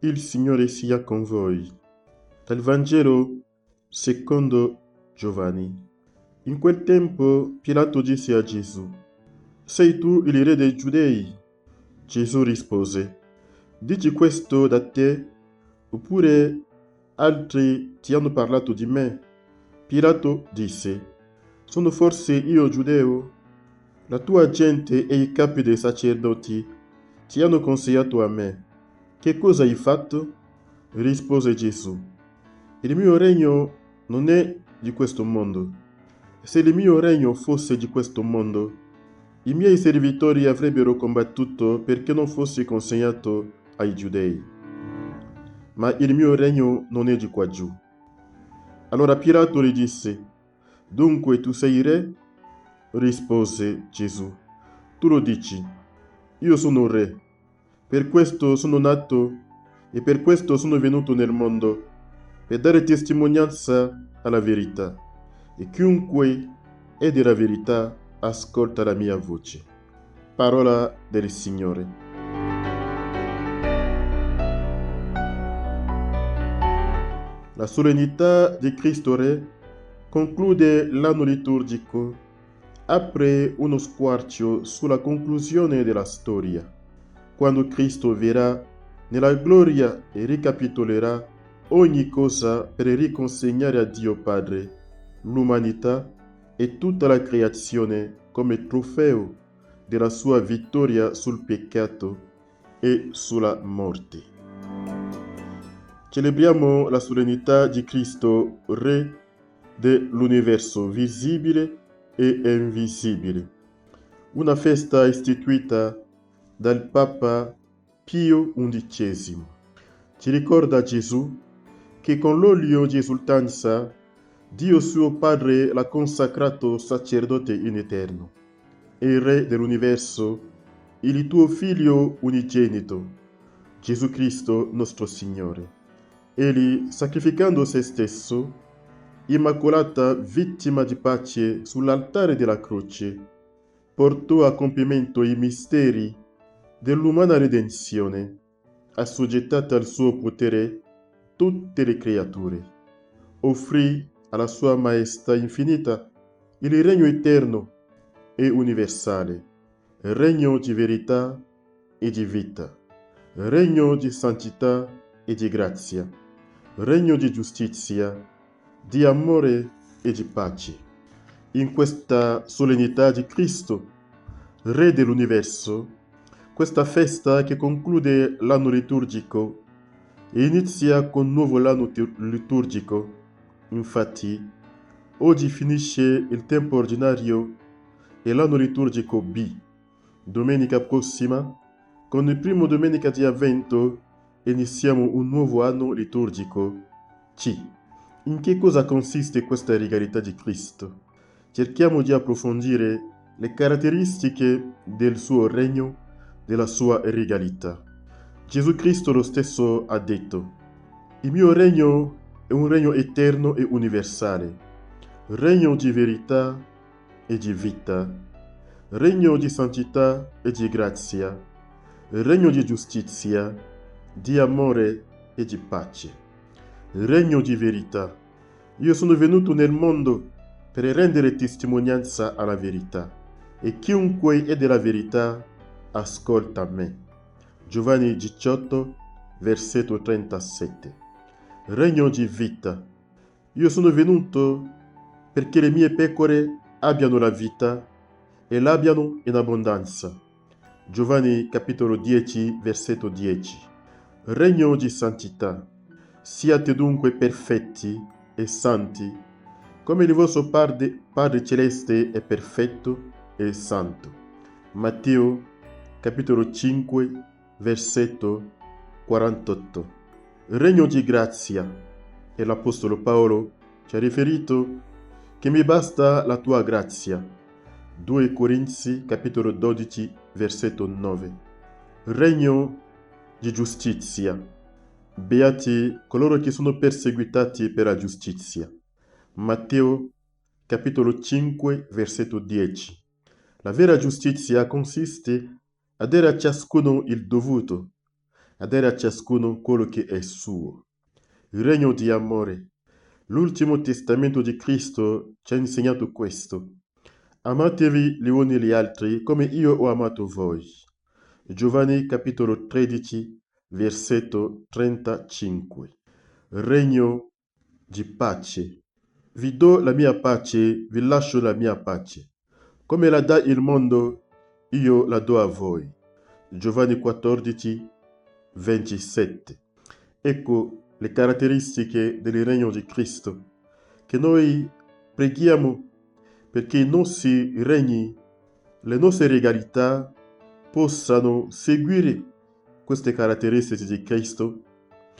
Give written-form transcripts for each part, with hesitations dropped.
Il Signore sia con voi. Dal Vangelo secondo Giovanni. In quel tempo Pilato disse a Gesù: Sei tu il re dei Giudei? Gesù rispose: Dici questo da te, oppure altri ti hanno parlato di me? Pilato disse: Sono forse io giudeo? La tua gente e i capi dei sacerdoti ti hanno consigliato a me. Che cosa hai fatto? Rispose Gesù: Il mio regno non è di questo mondo. Se il mio regno fosse di questo mondo, i miei servitori avrebbero combattuto perché non fossi consegnato ai giudei. Ma il mio regno non è di qua giù. Allora Pilato gli disse: Dunque tu sei re? Rispose Gesù: Tu lo dici, io sono re. Per questo sono nato e per questo sono venuto nel mondo, per dare testimonianza alla verità. E chiunque è della verità ascolta la mia voce. Parola del Signore. La solennità di Cristo Re conclude l'anno liturgico, apre uno squarcio sulla conclusione della storia, quando Cristo verrà nella gloria e ricapitolerà ogni cosa per riconsegnare a Dio Padre l'umanità e tutta la creazione come trofeo della sua vittoria sul peccato e sulla morte. Celebriamo la solennità di Cristo, Re dell'universo visibile e invisibile, una festa istituita dal Papa Pio XI. Ci ricorda Gesù che con l'olio di esultanza Dio suo Padre l'ha consacrato sacerdote in eterno e Re dell'universo, il tuo Figlio unigenito, Gesù Cristo nostro Signore. Egli, sacrificando se stesso, immacolata vittima di pace sull'altare della croce, portò a compimento i misteri dell'umana redenzione, assoggettate al suo potere tutte le creature. Offrì alla sua maestà infinita il regno eterno e universale, regno di verità e di vita, regno di santità e di grazia, regno di giustizia, di amore e di pace. In questa solennità di Cristo, Re dell'universo, questa festa che conclude l'anno liturgico e inizia con un nuovo anno liturgico, infatti, oggi finisce il tempo ordinario e l'anno liturgico B. Domenica prossima, con il primo domenica di Avvento, iniziamo un nuovo anno liturgico C. In che cosa consiste questa regalità di Cristo? Cerchiamo di approfondire le caratteristiche del suo regno, della sua regalità. Gesù Cristo lo stesso ha detto: Il mio regno è un regno eterno e universale, regno di verità e di vita, regno di santità e di grazia, regno di giustizia, di amore e di pace, regno di verità. Io sono venuto nel mondo per rendere testimonianza alla verità, e chiunque è della verità ascolta me. Giovanni 18, versetto 37. Regno di vita. Io sono venuto perché le mie pecore abbiano la vita e l'abbiano in abbondanza. Giovanni capitolo 10, versetto 10. Regno di santità. Siate dunque perfetti e santi, come il vostro Padre Celeste è perfetto e santo. Matteo capitolo 5, versetto 48. Regno di grazia. E l'Apostolo Paolo ci ha riferito che mi basta la tua grazia. 2 Corinzi capitolo 12, versetto 9. Regno di giustizia. Beati coloro che sono perseguitati per la giustizia. Matteo capitolo 5, versetto 10. La vera giustizia consiste a dare a ciascuno il dovuto, a dare a ciascuno quello che è suo. Il regno di amore. L'ultimo testamento di Cristo ci ha insegnato questo. Amatevi gli uni gli altri come io ho amato voi. Giovanni capitolo 13, versetto 35. Regno di pace. Vi do la mia pace, vi lascio la mia pace. Come la dà il mondo, io la do a voi. Giovanni 14, 27. Ecco le caratteristiche del regno di Cristo, che noi preghiamo perché i nostri regni, le nostre regalità possano seguire queste caratteristiche di Cristo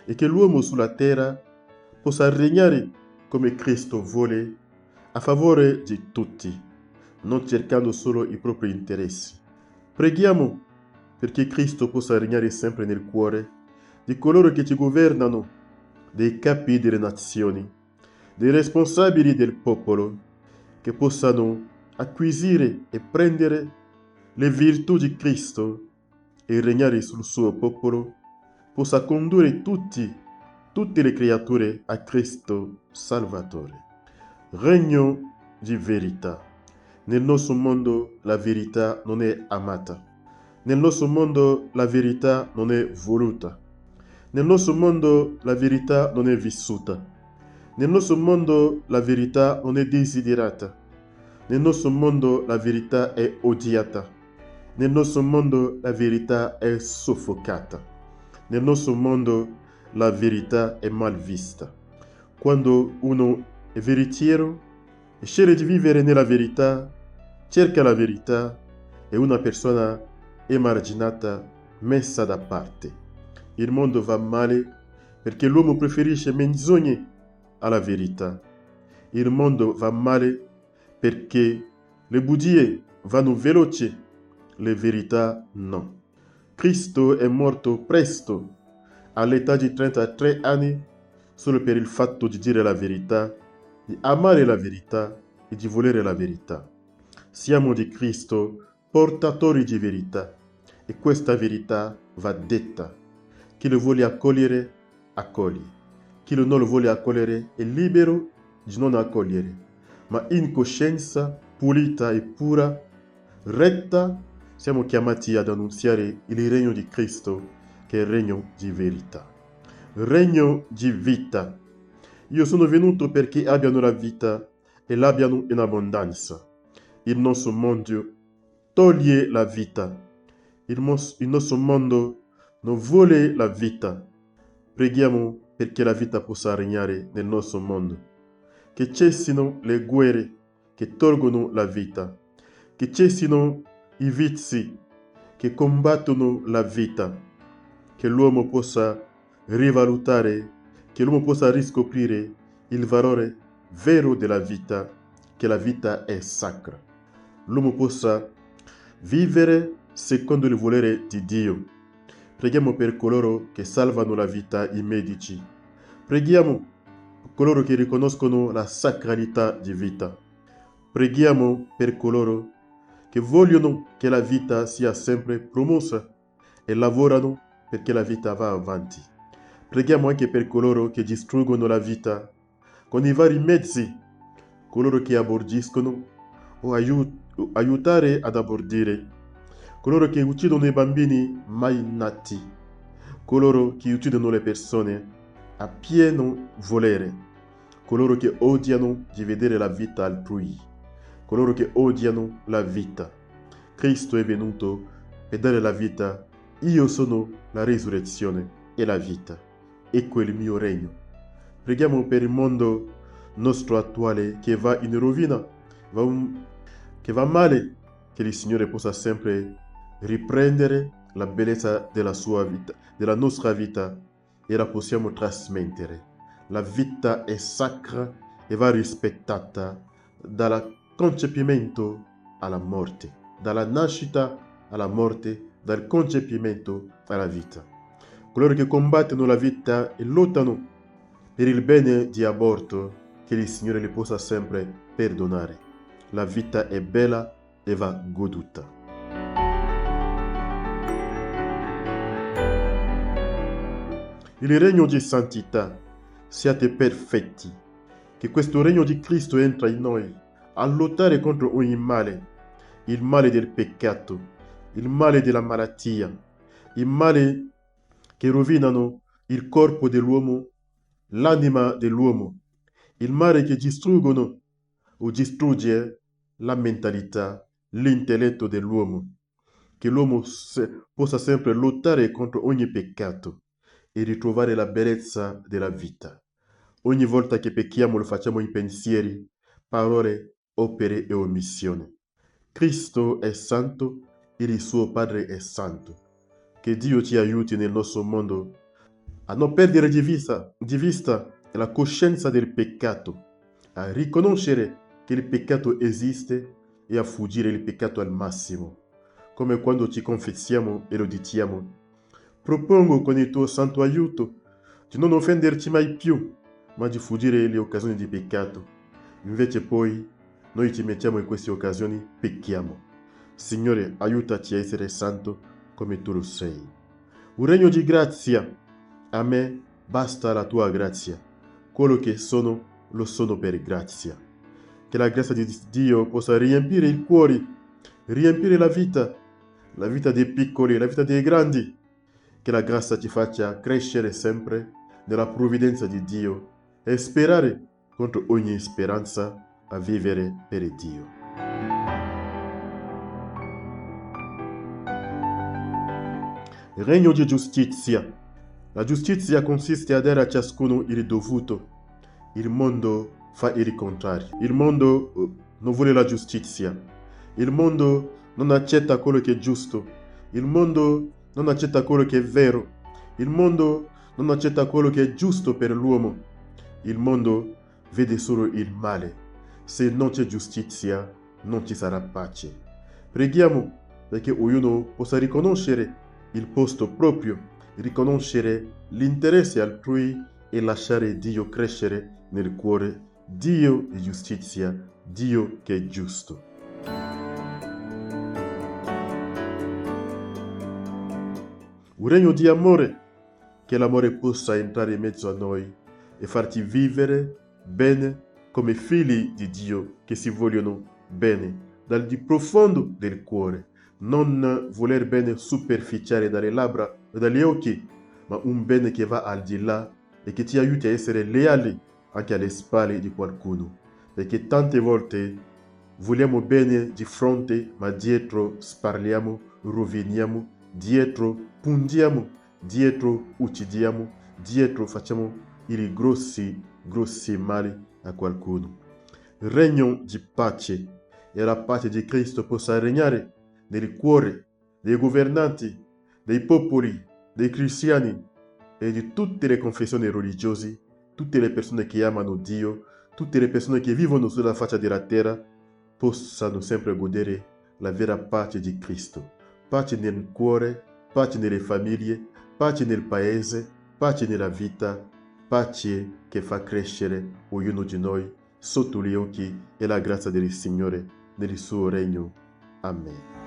e che l'uomo sulla terra possa regnare come Cristo vuole a favore di tutti, non cercando solo i propri interessi. Preghiamo perché Cristo possa regnare sempre nel cuore di coloro che ci governano, dei capi delle nazioni, dei responsabili del popolo, che possano acquisire e prendere le virtù di Cristo e regnare sul suo popolo, possa condurre tutte le creature a Cristo Salvatore. Regno di verità. Nel nostro mondo la verità non è amata. Nel nostro mondo la verità non è voluta. Nel nostro mondo la verità non è vissuta. Nel nostro mondo la verità non è desiderata. Nel nostro mondo la verità è odiata. Nel nostro mondo la verità è soffocata. Nel nostro mondo la verità è mal vista. Quando uno è veritiero e sceglie di vivere nella verità, cerca la verità, è una persona emarginata, messa da parte. Il mondo va male perché l'uomo preferisce menzogne alla verità. Il mondo va male perché le bugie vanno veloci, le verità no. Cristo è morto presto, all'età di 33 anni, solo per il fatto di dire la verità, di amare la verità e di volere la verità. Siamo di Cristo portatori di verità e questa verità va detta. Chi lo vuole accogliere, accoglie. Chi non lo vuole accogliere è libero di non accogliere, ma in coscienza pulita e pura, retta, siamo chiamati ad annunziare il regno di Cristo, che è il regno di verità. Regno di vita. Io sono venuto perché abbiano la vita e l'abbiano in abbondanza. Il nostro mondo toglie la vita. Il nostro mondo non vuole la vita. Preghiamo perché la vita possa regnare nel nostro mondo. Che cessino le guerre che tolgono la vita. Che cessino i vizi che combattono la vita. Che l'uomo possa rivalutare, che l'uomo possa riscoprire il valore vero della vita, che la vita è sacra. L'uomo possa vivere secondo il volere di Dio. Preghiamo per coloro che salvano la vita, i medici. Preghiamo per coloro che riconoscono la sacralità di vita. Preghiamo per coloro che vogliono che la vita sia sempre promossa e lavorano perché la vita va avanti. Preghiamo anche per coloro che distruggono la vita con i vari mezzi, coloro che abortiscono o aiutare ad abortire, coloro che uccidono i bambini mai nati, coloro che uccidono le persone a pieno volere, coloro che odiano di vedere la vita altrui, coloro che odiano la vita. Cristo è venuto per dare la vita. Io sono la risurrezione e la vita. Ecco il mio regno. Preghiamo per il mondo nostro attuale che va in rovina, che va male, che il Signore possa sempre riprendere la bellezza della sua vita, della nostra vita, e la possiamo trasmettere. La vita è sacra e va rispettata dal concepimento alla morte, dalla nascita alla morte, dal concepimento alla vita. Coloro che combattono la vita e lottano per il bene di aborto, che il Signore li possa sempre perdonare. La vita è bella e va goduta. Il regno di santità. Siate perfetti. Che questo regno di Cristo entra in noi a lottare contro ogni male, il male del peccato, il male della malattia, il male che rovinano il corpo dell'uomo, l'anima dell'uomo, il male che distruggono o distrugge la mentalità, l'intelletto dell'uomo, che l'uomo possa sempre lottare contro ogni peccato e ritrovare la bellezza della vita. Ogni volta che pecchiamo lo facciamo in pensieri, parole, opere e omissioni. Cristo è santo e il suo Padre è santo. Che Dio ti aiuti nel nostro mondo a non perdere di vista la coscienza del peccato, a riconoscere che il peccato esiste e a fuggire il peccato al massimo, come quando ci confessiamo e lo diciamo. Propongo con il tuo santo aiuto di non offenderci mai più, ma di fuggire le occasioni di peccato. Invece poi noi ci mettiamo in queste occasioni, pecchiamo. Signore, aiutaci a essere santo come tu lo sei. Un regno di grazia. A me basta la tua grazia. Quello che sono, lo sono per grazia. Che la grazia di Dio possa riempire il cuore, riempire la vita dei piccoli, la vita dei grandi. Che la grazia ci faccia crescere sempre nella provvidenza di Dio e sperare contro ogni speranza a vivere per Dio. Regno di giustizia. La giustizia consiste a dare a ciascuno il dovuto. Il mondo fa il contrario. Il mondo non vuole la giustizia. Il mondo non accetta quello che è giusto. Il mondo non accetta quello che è vero. Il mondo non accetta quello che è giusto per l'uomo. Il mondo vede solo il male. Se non c'è giustizia, non ci sarà pace. Preghiamo perché ognuno possa riconoscere il posto proprio, riconoscere l'interesse altrui e lasciare Dio crescere nel cuore. Dio di giustizia, Dio che è giusto. Un regno di amore, che l'amore possa entrare in mezzo a noi e farci vivere bene come figli di Dio che si vogliono bene dal di profondo del cuore. Non voler bene superficiale dalle labbra e dagli occhi, ma un bene che va al di là e che ti aiuti a essere leali anche alle spalle di qualcuno. Perché tante volte vogliamo bene di fronte, ma dietro sparliamo, roviniamo, dietro pungiamo, dietro uccidiamo, dietro facciamo i grossi mali a qualcuno. Il regno di pace e la pace di Cristo possa regnare nel cuore dei governanti, dei popoli, dei cristiani e di tutte le confessioni religiose, tutte le persone che amano Dio, tutte le persone che vivono sulla faccia della terra, possano sempre godere la vera pace di Cristo. Pace nel cuore, pace nelle famiglie, pace nel paese, pace nella vita, pace che fa crescere ognuno di noi sotto gli occhi e la grazia del Signore nel suo regno. Amen.